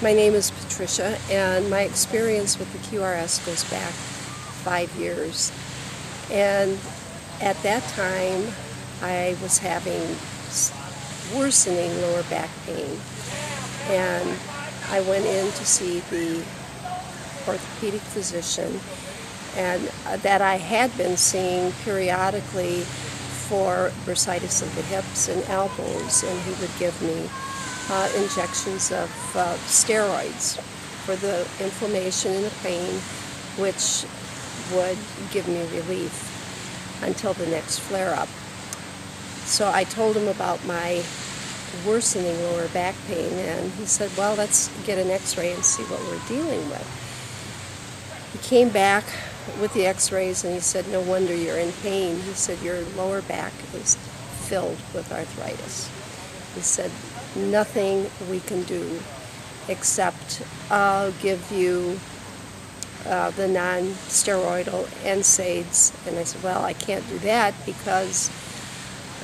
My name is Patricia, and my experience with the QRS goes back 5 years. And at that time, I was having worsening lower back pain. And I went in to see the orthopedic physician, and that I had been seeing periodically for bursitis of the hips and elbows, and he would give me injections of steroids for the inflammation and the pain, which would give me relief until the next flare-up. So I told him about my worsening lower back pain, and he said, well, let's get an x-ray and see what we're dealing with. He came back with the x-rays and he said, no wonder you're in pain. He said, your lower back is filled with arthritis. He said, nothing we can do except give you the non-steroidal NSAIDs. And I said, well, I can't do that because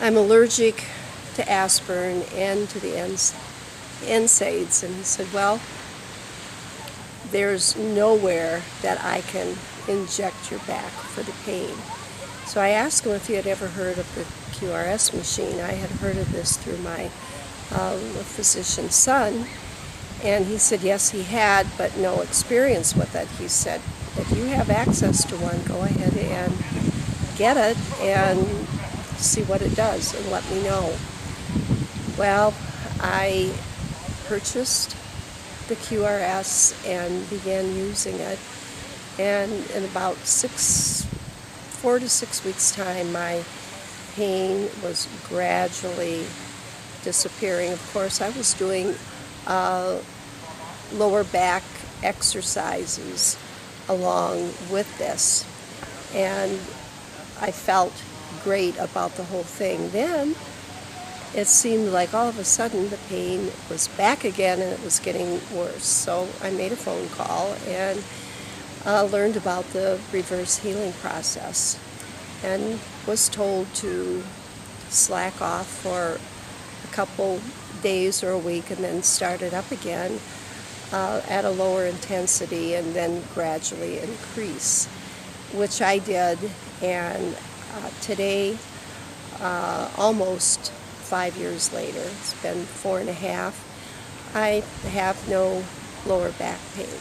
I'm allergic to aspirin and to the NSAIDs. And he said, well, there's nowhere that I can inject your back for the pain. So I asked him if he had ever heard of the QRS machine. I had heard of this through my physician's son, and he said yes, he had, but no experience with it. He said, if you have access to one, go ahead and get it and see what it does and let me know. Well, I purchased the QRS and began using it, and in about 4 to 6 weeks time, my pain was gradually disappearing. Of course, I was doing lower back exercises along with this, and I felt great about the whole thing. Then it seemed like all of a sudden the pain was back again and it was getting worse. So I made a phone call and learned about the reverse healing process and was told to slack off for a couple days or a week and then start it up again at a lower intensity and then gradually increase, which I did. And today, almost 5 years later, it's been 4.5, I have no lower back pain.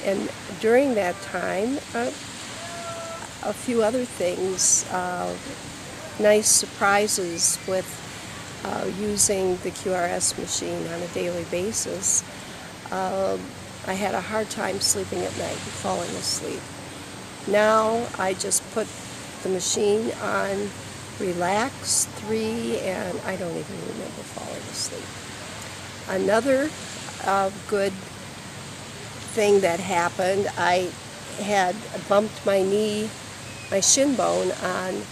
And during that time, a few other things, nice surprises with using the QRS machine on a daily basis. I had a hard time sleeping at night and falling asleep. Now I just put the machine on relax 3 and I don't even remember falling asleep. Another good thing that happened, I had bumped my knee, my shin bone on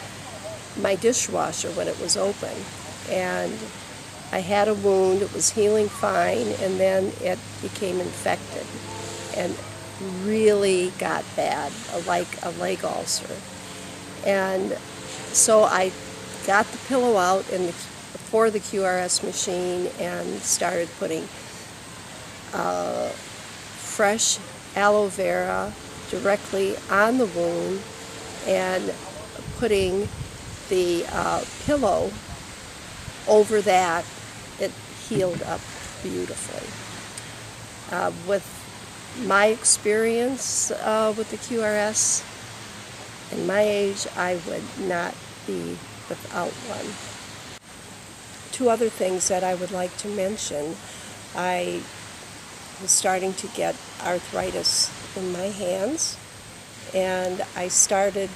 my dishwasher when it was open, and I had a wound. It was healing fine, and then it became infected and really got bad, like a leg ulcer. And so I got the pillow out for the QRS machine and started putting fresh aloe vera directly on the wound and putting the pillow over that. It healed up beautifully. With my experience with the QRS and my age, I would not be without one. 2 other things that I would like to mention. I was starting to get arthritis in my hands, and I started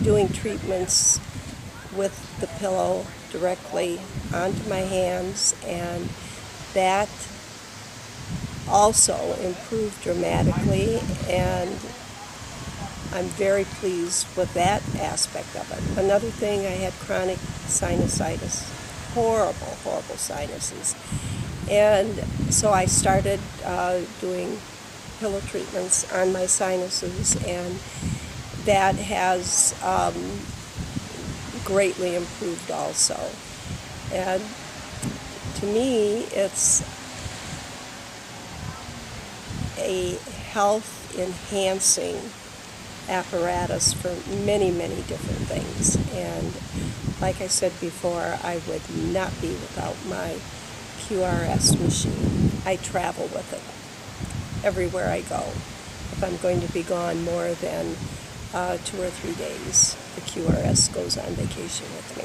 doing treatments with the pillow directly onto my hands, and that also improved dramatically, and I'm very pleased with that aspect of it. Another thing, I had chronic sinusitis, horrible sinuses. And so I started doing pillow treatments on my sinuses, and that has greatly improved also. And to me, it's a health enhancing apparatus for many, many different things. And like I said before, I would not be without my QRS machine. I travel with it everywhere I go. If I'm going to be gone more than 2 or 3 days, the QRS goes on vacation with me.